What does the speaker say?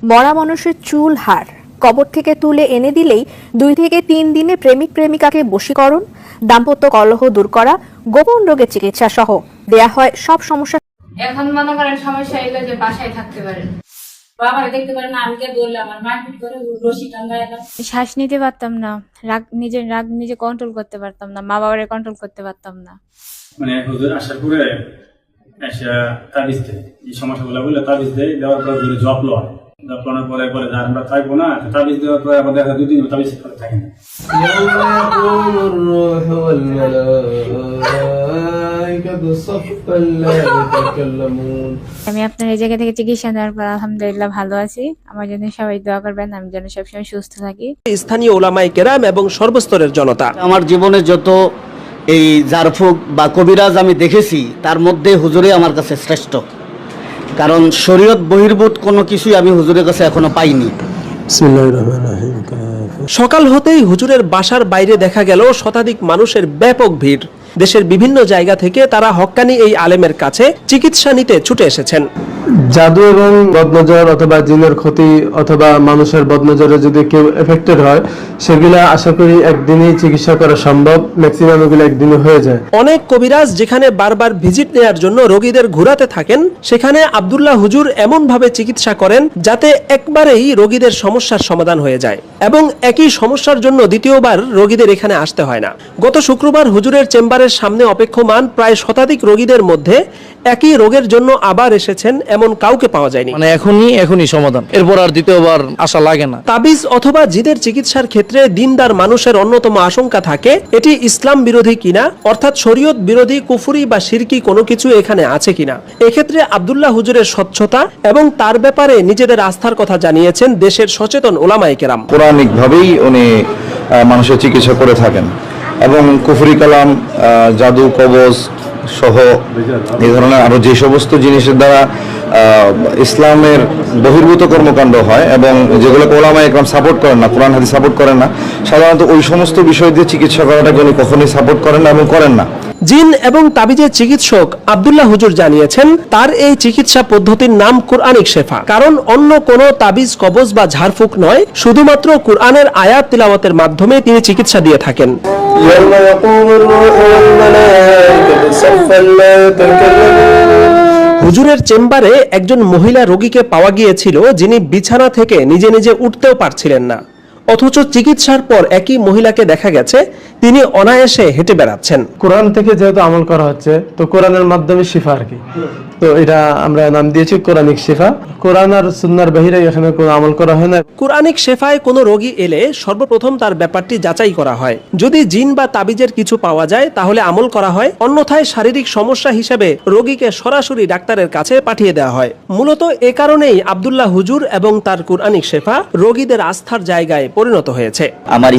মরা মানুষের চুল হাড় কবর থেকে তুলে এনে দিলেই 2 থেকে 3 দিনে প্রেমিক প্রেমিকাকে বশীকরণ, দাম্পত্য কলহ দূর করা, গোপন রোগের চিকিৎসা সহ দেয়া হয় সব সমস্যা। এখন মনে করেন সমস্যা এলো যে বাসায় থাকতে পারেন, বাবা দেখতে পারেন না, আমি কে বললাম আমার মারপিট করে রশি টাঙ্গায় এলাম। শ্বাস নিতে পারতাম না, রাগ নিজে কন্ট্রোল করতে পারতাম না, মা বাবারে কন্ট্রোল করতে পারতাম না। মানে হুজুর আসার পরে এসে তাবিজ দেয়, এই সমস্যাগুলো বলে তাবিজ দেয়, দেওয়ার পর জব লয়, জব লওয়ার পরে বলে যে আমরা থাকবো না, তাবিজ দেওয়ার পরে আবার দেখা 2 দিন তাবিজ করে থাকি না। আমি আপনার এই জায়গা থেকে চিকিৎসা নেওয়ার পর আলহামদুলিল্লাহ ভালো আছি। আমার জন্য সবাই দোয়া করবেন, আমি যেন সবসময় সুস্থ থাকি। স্থানীয় ওলামায়ে কেরাম এবং সর্বস্তরের জনতা, আমার জীবনে যত এই জারফুক বা কবিরাজ আমি দেখেছি তার মধ্যে হুজুরে আমার কাছে শ্রেষ্ঠ, কারণ শরীয়ত বহির্ভূত কোনো কিছুই আমি হুজুরের কাছে এখনো পাইনি। সকাল হতেই হুজুরের বাসার বাইরে দেখা গেল শতাধিক মানুষের ব্যাপক ভিড়। দেশের বিভিন্ন জায়গা থেকে তারা হক্কানি এই আলেমের কাছে চিকিৎসা নিতে ছুটে এসেছেন। জাদু এবং বদনজর অথবা জিনের ক্ষতি অথবা মানুষের বদনজরে যদি কেউ এফেক্টেড হয়, সেগুলা আশা করি একদিনই চিকিৎসা করা সম্ভব, ম্যাক্সিমাম এগুলো একদিনে হয়ে যায়। অনেক কবিরাজ যেখানে বারবার ভিজিট নেয়ার জন্য রোগীদের ঘোরাতে থাকেন, সেখানে আব্দুল্লাহ হুজুর এমন ভাবে চিকিৎসা করেন যাতে একবারেই রোগীদের সমস্যার সমাধান হয়ে যায় এবং একই সমস্যার জন্য দ্বিতীয়বার রোগীদের এখানে আসতে হয় না। গত শুক্রবার হুজুরের চেম্বারের সামনে অপেক্ষমান প্রায় শতাধিক রোগীদের মধ্যে একই রোগের জন্য আবার এসেছেন এমন কাউকে পাওয়া যায়নি। মানে এখনই সমাধান, এরপর আর দ্বিতীয়বার আসা লাগে না। তাবিজ অথবা জিদের চিকিৎসার ক্ষেত্রে দিনদার মানুষের অন্যতম আশঙ্কা থাকে এটি ইসলাম বিরোধী কিনা, অর্থাৎ শরীয়ত বিরোধী, কুফরি বা শিরকি কোনো কিছু এখানে আছে কিনা। এক্ষেত্রে আব্দুল্লাহ হুজুরের স্বচ্ছতা এবং তার ব্যাপারে নিজেদের আস্থার কথা জানিয়েছেন দেশের সচেতন ওলামায়ে কেরাম। কোরআনিক ভাবেই উনি মানুষের চিকিৎসা করে থাকেন এবং কুফরি কালাম, জাদু, কবজ সহ এই ধরনের আরো যে সমস্ত জিনিসের দ্বারা ইসলামের বহির্ভূত কর্মকাণ্ড হয় এবং যেগুলোকে ওলামায়ে কেরাম সাপোর্ট করেন না, কোরআন হাদিস সাপোর্ট করেন না, সাধারণত ওই সমস্ত বিষয় দিয়ে চিকিৎসা করাটাকে উনি কখনোই সাপোর্ট করেন না এবং করেন না। জিন এবং তাবিজের চিকিৎসক আব্দুল্লাহ হুজুর জানিয়েছেন তার এই চিকিৎসা পদ্ধতির নাম কুরআনিক শেফা, কারণ অন্য কোনো তাবিজ, কবজ বা ঝাড়ফুঁক নয়, শুধুমাত্র কুরআনের আয়াত তিলাওয়াতের মাধ্যমে তিনি চিকিৎসা দিয়ে থাকেন। হুজুরের চেম্বারে একজন মহিলা রোগীকে পাওয়া গিয়েছিল যিনি বিছানা থেকে নিজে নিজে উঠতেও পারছিলেন না, অথচ চিকিৎসার পর একই মহিলাকে দেখা গেছে তিনি অনায়াসে হেঁটে বেড়াচ্ছেন। কোরআন থেকে যেহেতু আমল করা হচ্ছে, তো কোরআনের মাধ্যমে শিফা আর কি, তো এটা আমরা নাম দিয়েছি কোরআনিক শিফা। কোরআন আর সুন্নাহর বাহিরে এখানে কোনো আমল করা হয় না। কুরআনিক শেফায় কোনো রোগী এলে সর্বপ্রথম তার ব্যাপারটি যাচাই করা হয়, যদি জিন বা তাবিজের কিছু পাওয়া যায় তাহলে আমল করা হয়, অন্যথায় শারীরিক সমস্যা হিসেবে রোগীকে সরাসরি ডাক্তারের কাছে পাঠিয়ে দেওয়া হয়। মূলত এ কারণেই আব্দুল্লাহ হুজুর এবং তার কুরআনিক শেফা রোগীদের আস্থার জায়গায় পরিণত হয়েছে। আমার